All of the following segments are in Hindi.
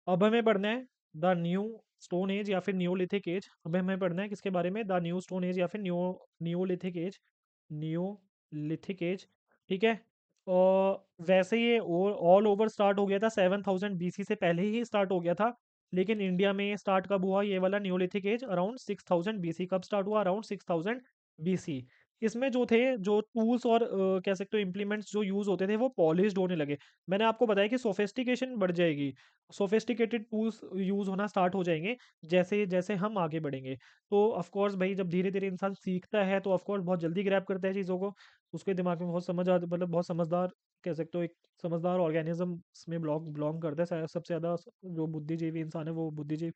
अब हमें पढ़ना है द न्यू स्टोन एज या फिर न्यूलिथिक एज। अब हमें पढ़ना है किसके बारे में, द न्यू स्टोन एज या फिर न्यूलिथिक एज, न्यूलिथिक एज। ठीक है। और वैसे ये ऑल ओवर स्टार्ट हो गया था 7000 BC से पहले ही स्टार्ट हो गया था। लेकिन इंडिया में स्टार्ट कब हुआ ये वाला न्यूलिथिक एज, अराउंड 6000 BC। कब स्टार्ट हुआ, अराउंड 6000 BC। इसमें जो थे, जो टूल्स और कह सकते हो इम्प्लीमेंट्स जो यूज होते थे वो पॉलिश्ड होने लगे। मैंने आपको बताया कि सोफिस्टिकेशन बढ़ जाएगी, सोफिस्टिकेटेड टूल्स यूज होना स्टार्ट हो जाएंगे जैसे जैसे हम आगे बढ़ेंगे। तो ऑफ कोर्स भाई, जब धीरे धीरे इंसान सीखता है तो ऑफ कोर्स बहुत जल्दी ग्रैब करता है चीज़ों को। उसके दिमाग में बहुत समझ आ, मतलब बहुत समझदार, कह सकते हो एक समझदार ऑर्गेनिज्म में बिलोंग करता है। सबसे ज़्यादा जो बुद्धिजीवी इंसान है वो बुद्धिजीवी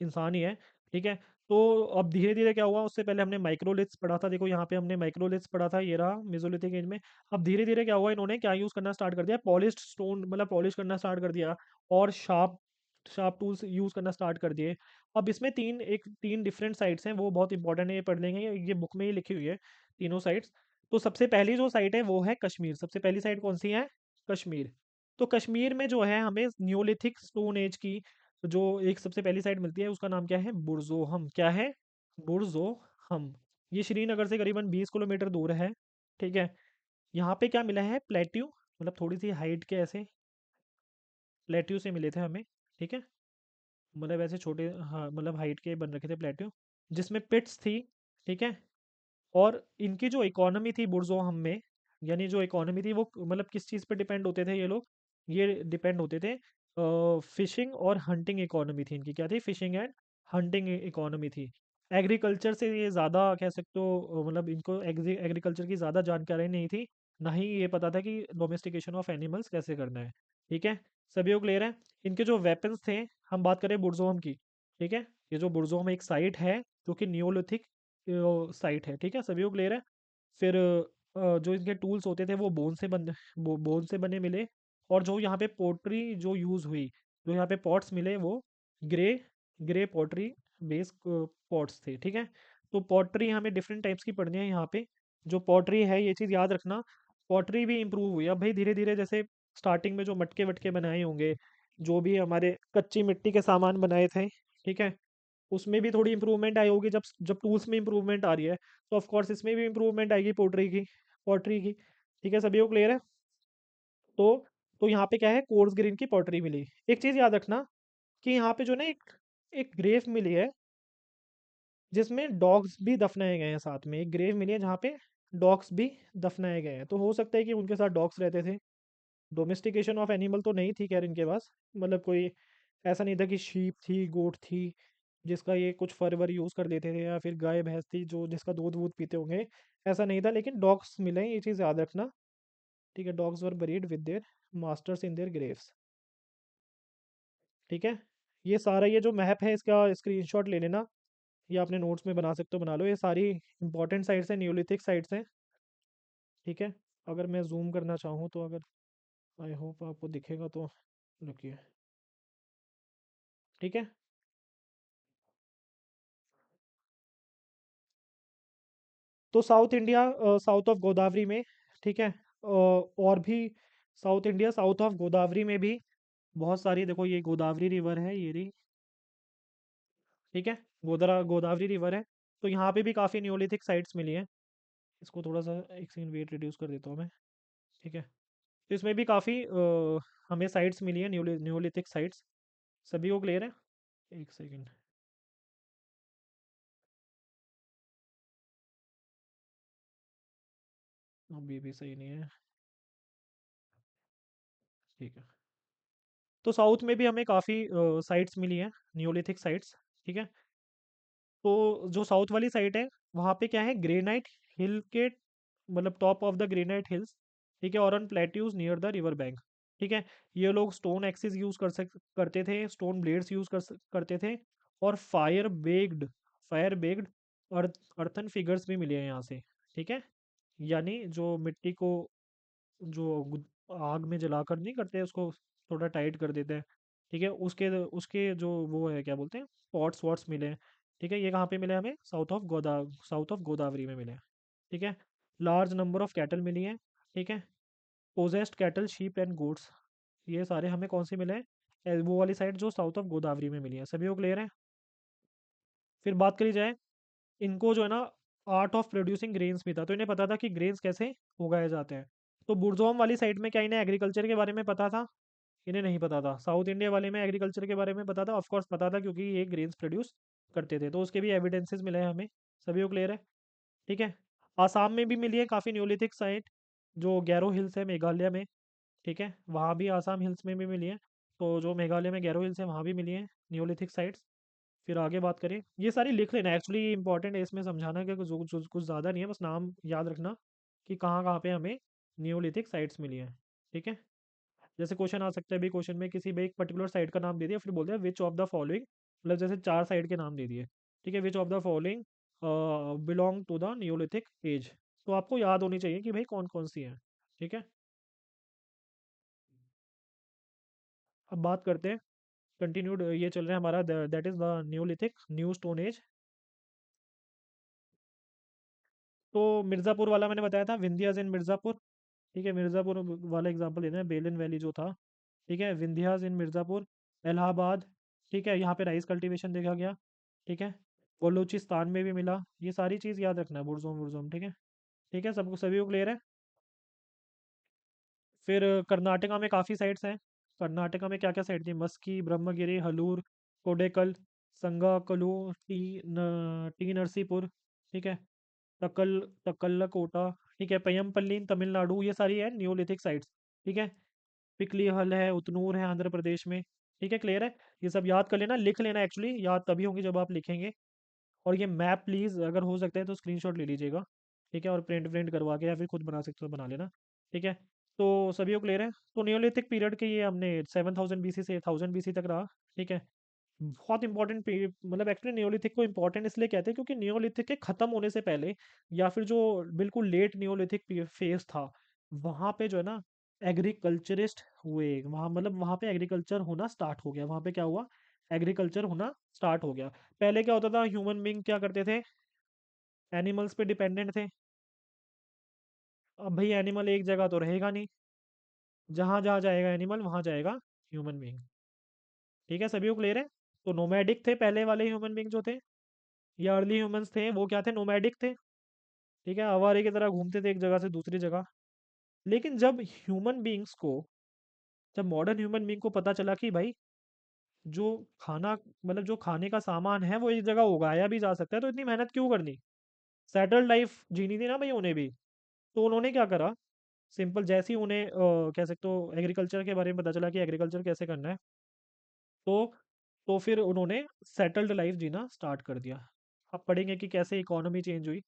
इंसान ही है। ठीक है। तो अब धीरे धीरे क्या हुआ, उससे पहले हमने माइक्रोलिथ्स पढ़ा था, देखो यहाँ पे हमने माइक्रोलिथ्स पढ़ा था, ये रहा मेसोलिथिक एज में। अब धीरे धीरे क्या हुआ, इन्होंने क्या यूज़ करना स्टार्ट कर दिया, पॉलिश्ड स्टोन, मतलब पॉलिश करना स्टार्ट कर दिया। और शार्प शार्प टूल्स यूज़ करना स्टार्ट कर दिए। अब इसमें तीन डिफरेंट साइट्स हैं, वो बहुत इंपॉर्टेंट है, ये पढ़ लेंगे, ये बुक में ही लिखी हुई है तीनों साइट्स। तो सबसे पहली जो साइट है वो है कश्मीर। सबसे पहली साइट कौन सी है, कश्मीर। तो कश्मीर में जो है हमें न्योलिथिक स्टोन एज की जो एक सबसे पहली साइट मिलती है उसका नाम क्या है, बुरजोहम। क्या है, बुरजोहम। ये श्रीनगर से करीबन 20 किलोमीटर दूर है। ठीक है। यहाँ पे क्या मिला है, प्लेट्यू, मतलब थोड़ी सी हाइट के ऐसे प्लेट्यू से मिले थे हमें। ठीक है। मतलब ऐसे छोटे, हाँ मतलब हाइट के बन रखे थे प्लेट्यू, जिसमें पिट्स थी। ठीक है। और इनकी जो इकोनॉमी थी बुर्ज़ोहम में, यानी जो इकोनॉमी थी वो मतलब किस चीज़ पे डिपेंड होते थे ये लोग, ये डिपेंड होते थे फिशिंग और हंटिंग इकोनॉमी थी इनकी, क्या थी, फिशिंग एंड हंटिंग इकोनॉमी थी। एग्रीकल्चर से ये ज़्यादा कह सकते हो मतलब इनको एग्रीकल्चर की ज़्यादा जानकारी नहीं थी, ना ही ये पता था कि डोमेस्टिकेशन ऑफ एनिमल्स कैसे करना है। ठीक है। सभी को क्लियर है। इनके जो वेपन्स थे, हम बात करें बुर्ज़ोहम की। ठीक है। ये जो बुर्ज़ोहम एक साइट है जो कि नियोलिथिक साइट है। ठीक है, सभी को क्लियर है। फिर जो इनके टूल्स होते थे वो बोन से बने मिले। और जो यहाँ पे पोट्री जो यूज़ हुई, जो यहाँ पे पॉट्स मिले वो grey grey pottery base pots थे। ठीक है। तो पॉटरी हमें डिफरेंट टाइप्स की पढ़नी है यहाँ पे। जो पॉटरी है ये चीज़ याद रखना, पॉटरी भी इम्प्रूव हुई। अब भाई धीरे धीरे जैसे स्टार्टिंग में जो मटके वटके बनाए होंगे, जो भी हमारे कच्ची मिट्टी के सामान बनाए थे, ठीक है, उसमें भी थोड़ी इंप्रूवमेंट आई होगी। जब जब टूल्स में इंप्रूवमेंट आ रही है तो ऑफ कोर्स इसमें भी इंप्रूवमेंट आएगी पॉटरी की। ठीक है, सभी को क्लियर है। तो तो यहाँ पे क्या है, कोर्स ग्रेन की पॉटरी मिली। एक चीज़ याद रखना कि यहाँ पे जो ना एक एक ग्रेव मिली है जिसमें डॉग्स भी दफनाए गए हैं, साथ में एक ग्रेव मिली है जहाँ पे डॉग्स भी दफनाए गए हैं। तो हो सकता है कि उनके साथ डॉग्स रहते थे। डोमेस्टिकेशन ऑफ एनिमल तो नहीं थी खैर इनके पास, मतलब कोई ऐसा नहीं था कि शीप थी, गोट थी, जिसका ये कुछ फर वर यूज़ कर लेते थे, या फिर गाय भैंस थी जो जिसका दूध वूध पीते होंगे। ऐसा नहीं था, लेकिन डॉग्स मिले हैं, ये चीज़ याद रखना। ठीक है, dogs were buried with their masters in their Graves. ठीक है। ये सारा, ये जो मैप है इसका स्क्रीनशॉट ले लेना, ये अपने नोट्स में बना सकते हो, बना लो। ये सारी इंपॉर्टेंट साइट्स हैं, न्यूलिथिक साइट्स हैं। ठीक है। अगर मैं जूम करना चाहूँ तो, अगर आई होप आपको दिखेगा तो, रुकिए। ठीक है। तो south India, south of Godavari में, ठीक है, और भी south India, south of Godavari में भी बहुत सारी, देखो ये गोदावरी रिवर है, ये रही। ठीक है। गोदावरी रिवर है। तो यहाँ पे भी काफ़ी न्योलिथिक साइट्स मिली हैं। इसको थोड़ा सा एक सेकंड वेट रिड्यूस कर देता हूँ मैं। ठीक है। तो इसमें भी काफ़ी हमें साइट्स मिली हैं, न्योलिथिक साइट्स। सभी को क्लियर है। एक सेकंड, अभी भी सही नहीं है। ठीक है। तो साउथ में भी हमें काफ़ी साइट्स मिली हैं, न्योलिथिक साइट्स। ठीक है। तो जो साउथ वाली साइड है वहाँ पे क्या है, ग्रेनाइट हिल के, मतलब top of the granite hills. ठीक है। और on plateaus near the river bank. ठीक है। ये लोग स्टोन एक्सिस यूज करते थे, स्टोन ब्लेड्स यूज करते थे। और फायर बेग्ड अर्थन फिगर्स भी मिले हैं यहाँ से। ठीक है। यानी जो मिट्टी को, जो आग में जलाकर नहीं करते उसको, थोड़ा टाइट कर देते हैं। ठीक है। उसके उसके जो वो है, क्या बोलते हैं, पॉट्स वॉट्स मिले हैं। ठीक है। ये कहाँ पे मिले हमें, साउथ ऑफ गोदावरी में मिले हैं। ठीक है। लार्ज नंबर ऑफ कैटल मिली हैं। ठीक है। Possessed cattle, sheep and goats, ये सारे हमें कौन से मिले हैं, वो वाली साइड जो साउथ ऑफ गोदावरी में मिली है। सभी को क्लियर है? फिर बात करी जाए, इनको जो है ना आर्ट ऑफ प्रोड्यूसिंग ग्रेन्स भी था, तो इन्हें पता था कि ग्रेन्स कैसे उगाए जाते हैं। तो बुर्जोम वाली साइड में क्या इन्हें एग्रीकल्चर के बारे में पता था? इन्हें नहीं पता था। साउथ इंडिया वाले में एग्रीकल्चर के बारे में पता था, ऑफकोर्स पता था, क्योंकि ये ग्रेन्स प्रोड्यूस करते थे, तो उसके भी एविडेंसेस मिले हैं हमें। सभी को क्लियर है? ठीक है। आसाम में भी मिली है काफ़ी न्यूलिथिक साइट, जो गैरो हिल्स है मेघालय में। ठीक है, वहाँ भी आसाम हिल्स में भी मिली है। तो जो मेघालय में गैरो हिल्स है वहाँ भी मिली है न्यूलिथिक साइट्स। फिर आगे बात करें, ये सारी लिख लेना, एक्चुअली इंपॉर्टेंट है इसमें समझाना कि कुछ ज़्यादा नहीं है, बस नाम याद रखना कि कहाँ कहाँ पे हमें न्यूलिथिक साइट्स मिली हैं। ठीक है। जैसे क्वेश्चन आ सकता है भी, क्वेश्चन में किसी भी एक पर्टिकुलर साइट का नाम दे दिया, फिर बोल दिया विच ऑफ द फॉलोइंग, मतलब जैसे 4 साइट के नाम दे दिए। ठीक है, which of the following belong to the neolithic age. तो आपको याद होनी चाहिए कि भाई कौन कौन सी है। ठीक है। अब बात करते हैं, कंटिन्यूड ये चल रहा है हमारा, that is the Neolithic new stone age. तो मिर्ज़ापुर वाला मैंने बताया था, विंध्याज इन मिर्ज़ापुर। ठीक है, मिर्ज़ापुर वाला एग्जांपल लेना है, बेलन वैली जो था। ठीक है, विंध्याज इन मिर्ज़ापुर, इलाहाबाद। ठीक है, यहाँ पे राइस कल्टीवेशन देखा गया। ठीक है, बलूचिस्तान में भी मिला। ये सारी चीज़ याद रखना है, बुरज़ोम बुरज़ोम। ठीक है। ठीक है, सबको सभी को क्लियर है? फिर कर्नाटका में काफ़ी साइट्स हैं। कर्नाटका में क्या क्या साइट थी? मस्की, ब्रह्मगिरी, हलूर, कोडेकल, संगाकलू, टी नरसीपुर। ठीक है, तकल तकल्लकोटा। ठीक है, पय्यमपल्ली तमिलनाडु। ये सारी है न्यूलिथिक साइट्स। ठीक है, पिकली हल है, उतनूर है आंध्र प्रदेश में। ठीक है, क्लियर है? ये सब याद कर लेना, लिख लेना, एक्चुअली याद तभी होंगे जब आप लिखेंगे। और ये मैप प्लीज़ अगर हो सकता है तो स्क्रीनशॉट ले लीजिएगा। ठीक है, और प्रिंट प्रिंट करवा के या फिर खुद बना सकते हो तो बना लेना। ठीक है। तो सभी को क्लियर है? तो नियोलिथिक पीरियड के ये हमने 7000 बीसी से 1000 बीसी तक रहा। ठीक है, बहुत इंपॉर्टेंट पीरियड, मतलब एक्चुअली नियोलिथिक को इंपॉर्टेंट इसलिए कहते हैं क्योंकि नियोलिथिक के खत्म होने से पहले, या फिर जो बिल्कुल लेट नियोलिथिक फेज था, वहाँ पे जो है ना एग्रीकल्चरिस्ट हुए, वहाँ मतलब वहाँ पे एग्रीकल्चर होना स्टार्ट हो गया। वहाँ पे क्या हुआ? एग्रीकल्चर होना स्टार्ट हो गया। पहले क्या होता था, ह्यूमन बींग क्या करते थे? एनिमल्स पे डिपेंडेंट थे। अब भाई एनिमल एक जगह तो रहेगा नहीं, जहाँ जहाँ जाएगा एनिमल वहाँ जाएगा ह्यूमन बींग। ठीक है, सभी को क्लियर है? तो नोमैडिक थे पहले वाले ह्यूमन बींग जो थे, या अर्ली ह्यूमंस थे, वो क्या थे? नोमैडिक थे। ठीक है, आवारे की तरह घूमते थे एक जगह से दूसरी जगह। लेकिन जब ह्यूमन बींग्स को, जब मॉडर्न ह्यूमन बींग को पता चला कि भाई जो खाना, मतलब जो खाने का सामान है वो एक जगह उगाया भी जा सकता है, तो इतनी मेहनत क्यों करनी? सेटल्ड लाइफ जीनी थी ना भाई उन्हें भी। तो उन्होंने क्या करा, सिंपल, जैसे ही उन्हें कह सकते हो एग्रीकल्चर के बारे में पता चला कि एग्रीकल्चर कैसे करना है, तो तो फिर उन्होंने सेटल्ड लाइफ जीना स्टार्ट कर दिया। आप पढ़ेंगे कि कैसे इकोनॉमी चेंज हुई।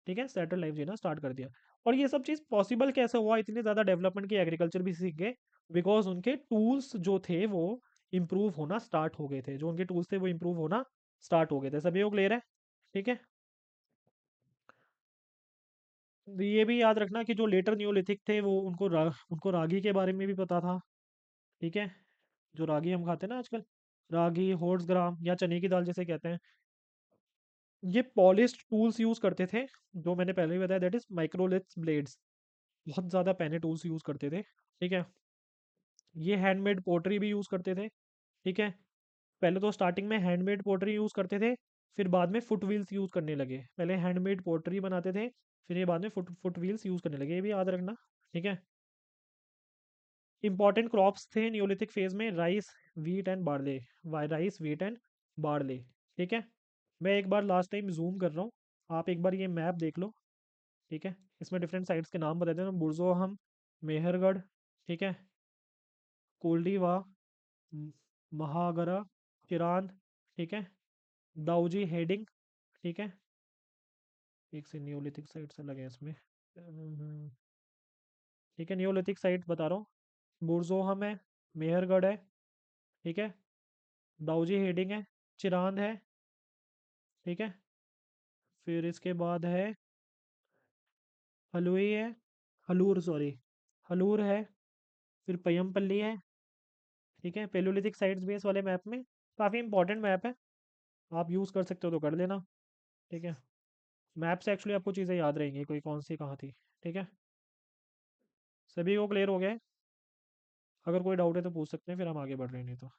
ठीक है, सेटल्ड लाइफ जीना स्टार्ट कर दिया। और ये सब चीज़ पॉसिबल कैसे हुआ, इतनी ज़्यादा डेवलपमेंट की एग्रीकल्चर भी सीख गए? बिकॉज उनके टूल्स जो थे वो इम्प्रूव होना स्टार्ट हो गए थे, जो उनके टूल्स थे वो इम्प्रूव होना स्टार्ट हो गए थे। सभी को क्लियर है? ठीक है। ये भी याद रखना कि जो लेटर न्यूलिथिक थे वो उनको रागी के बारे में भी पता था। ठीक है, जो रागी हम खाते हैं ना आजकल, रागी, होर्स ग्राम या चने की दाल जैसे कहते हैं, ये पॉलिश्ड टूल्स यूज करते थे। जो मैंने पहले ही बताया, दैट इज माइक्रोलिथ्स ब्लेड्स। बहुत ज़्यादा पैने टूल्स यूज करते थे। ठीक है, ये हैंडमेड पोटरी भी यूज करते थे। ठीक है, पहले तो स्टार्टिंग में हैंडमेड पोटरी यूज करते थे, फिर बाद में फुट व्हील्स यूज करने लगे। पहले हैंडमेड पोटरी बनाते थे, फिर ये बाद में फुट फुट व्हील्स यूज करने लगे, ये भी याद रखना। ठीक है। इंपॉर्टेंट क्रॉप्स थे न्यूलिथिक फेज में, rice, wheat and barley. Rice, wheat and barley. ठीक है, मैं एक बार लास्ट टाइम जूम कर रहा हूँ, आप एक बार ये मैप देख लो। ठीक है, इसमें डिफरेंट साइट्स के नाम बताते हैं, बुरजोहम, मेहरगढ़, ठीक है, कोल्डीवा, म- महागरा, चिरांद, ठीक है, दाऊजी हेडिंग। ठीक है, एक से न्यूलिथिक साइट से लगे इसमें। ठीक है, न्यूलिथिक साइट बता रहा हूँ, बुरजोहम है, मेहरगढ़ है, ठीक है, दाऊजी हेडिंग है, चिरांद है। ठीक है, फिर इसके बाद है हलुई है, हलूर सॉरी, हलूर है, फिर पय्यमपल्ली है। ठीक है, पेलोलिथिक साइट्स भी है इस वाले मैप में, काफ़ी इंपॉर्टेंट मैप है, आप यूज़ कर सकते हो तो कर लेना। ठीक है, मैप से एक्चुअली आपको चीज़ें याद रहेंगी कोई कौन सी कहाँ थी। ठीक है, सभी को क्लियर हो गया है? अगर कोई डाउट है तो पूछ सकते हैं, फिर हम आगे बढ़ रहे हैं, नहीं तो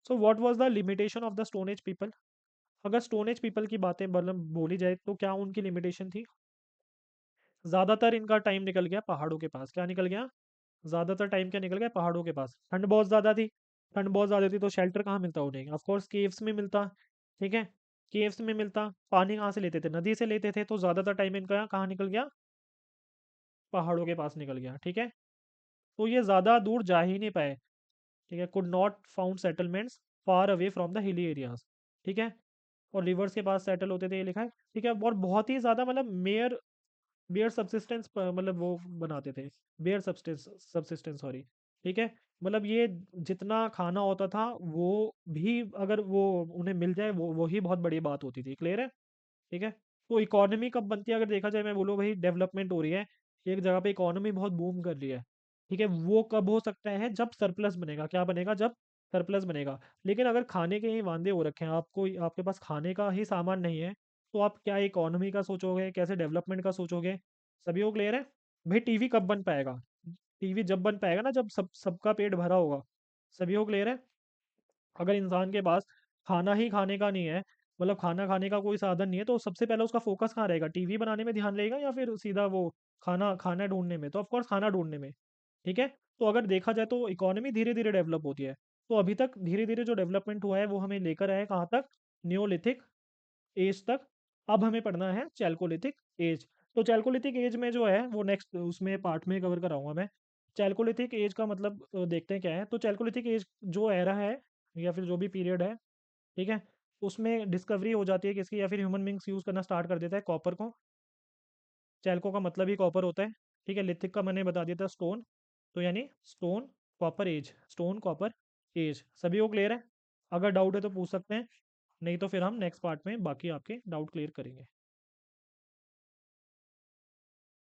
so what was the limitation of the stone age people? अगर स्टोन एज पीपल की बातें मतलब बोली जाए तो क्या उनकी लिमिटेशन थी? ज़्यादातर इनका टाइम निकल गया पहाड़ों के पास। क्या निकल गया? ज़्यादातर टाइम क्या निकल गया? पहाड़ों के पास। ठंड बहुत ज़्यादा थी। ठंड बहुत ज़्यादा थी तो शेल्टर कहाँ मिलता उन्हें? ऑफ कोर्स केव्स में मिलता। ठीक है? केव्स में मिलता। पानी कहाँ से लेते थे? नदी से लेते थे, तो ज़्यादातर टाइम इनका कहाँ निकल गया? पहाड़ों के पास निकल गया। ठीक है? तो ये ज़्यादा दूर जा ही नहीं पाए। ठीक है? Could not found settlements far away from the hilly areas. ठीक है? और रिवर्स के पास सेटल होते थे, ये लिखा है। ठीक है? और बहुत ही ज़्यादा मतलब मेयर बेयर सब्सिस्टेंस मतलब वो बनाते थे। Bare subsistence subsistence sorry. ठीक है? मतलब ये जितना खाना होता था वो भी अगर वो उन्हें मिल जाए वो ही बहुत बड़ी बात होती थी। क्लियर है? ठीक है? तो इकोनॉमी कब बनती है? अगर देखा जाए, मैं बोलूँ भाई डेवलपमेंट हो रही है, एक जगह पे इकोनॉमी बहुत बूम कर रही है। ठीक है? वो कब हो सकता है? जब सरप्लस बनेगा। क्या बनेगा? जब सरप्लस बनेगा। लेकिन अगर खाने के ही वांदे हो रखे हैं, आपको आपके पास खाने का ही सामान नहीं है, तो आप क्या इकोनॉमी का सोचोगे? कैसे डेवलपमेंट का सोचोगे? सभी को क्लियर है? भाई टीवी कब बन पाएगा? टीवी जब बन पाएगा ना, जब सबका पेट भरा होगा। सभी को क्लियर है? अगर इंसान के पास खाना ही खाने का नहीं है, मतलब खाना खाने का कोई साधन नहीं है, तो सबसे पहले उसका फोकस कहाँ रहेगा? टीवी बनाने में ध्यान रहेगा या फिर सीधा वो खाना खाना ढूंढने में? तो ऑफ कोर्स खाना ढूंढने में। ठीक है? तो अगर देखा जाए तो इकोनॉमी धीरे धीरे डेवलप होती है। तो अभी तक धीरे धीरे जो डेवलपमेंट हुआ है वो हमें लेकर आया है कहाँ तक? न्योलिथिक एज तक। अब हमें पढ़ना है चैल्कोलिथिक एज। तो चैल्कोलिथिक एज में जो है वो नेक्स्ट उसमें पार्ट में कवर कराऊंगा मैं। चैल्कोलिथिक एज का मतलब देखते हैं क्या है। तो चैल्कोलिथिक एज जो एरा है या फिर जो भी पीरियड है, ठीक है, उसमें डिस्कवरी हो जाती है किसकी, या फिर ह्यूमन बींग्स यूज़ करना स्टार्ट कर देता है कॉपर को। चैल्को का मतलब ही कॉपर होता है। ठीक है? लिथिक का मैंने बता दिया था स्टोन। तो यानी stone copper age, stone copper age. सभी को क्लियर है? अगर डाउट है तो पूछ सकते हैं, नहीं तो फिर हम नेक्स्ट पार्ट में बाकी आपके डाउट क्लियर करेंगे।